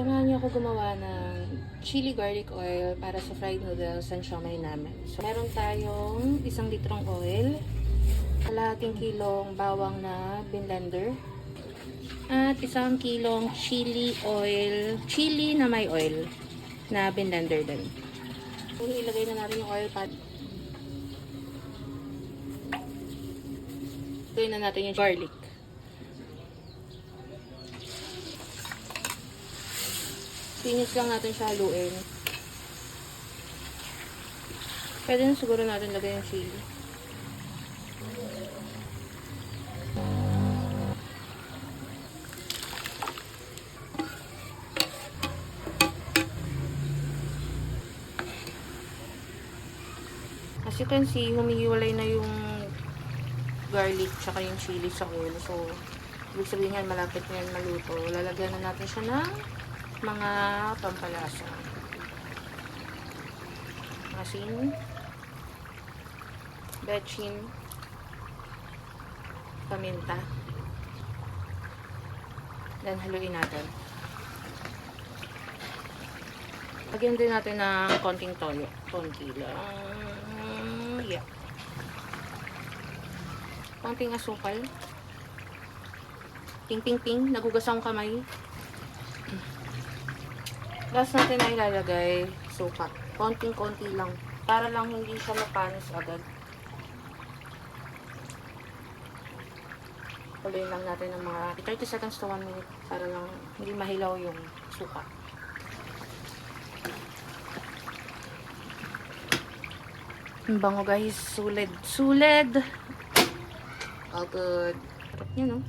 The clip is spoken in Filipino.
Samahan niyo ako gumawa ng chili garlic oil para sa fried noodles and siomai namin. So, meron tayong 1 litrong oil, kalahating kilong bawang na binlender, at 1 kilong chili oil, chili na may oil na binlender din. So, ilagay na natin yung oil pad. Gawin na natin yung garlic. Pinis lang natin siya haluin. Pwede na siguro natin lagay yung chili. As you can see, humihiwalay na yung garlic tsaka yung chili sa oil. So, ibig sabihin yan, malapit na yan maluto. Lalagyan na natin siya ng mga pampalasa. Asin, bechin, paminta. Then, haluin natin. Lagyan din natin ng konting toyo. Konti lang. Yeah. Konting asukal. Ting-ting-ting. Nagugas akong kamay. Last natin na ilalagay suka. Konting-konti lang. Para lang hindi siya mapanis agad. Tuloy lang natin ng mga 30 seconds to 1 minute. Para lang hindi mahilaw yung suka. Ang bango guys. Sulid. Sulid! All good. Sarap niya no?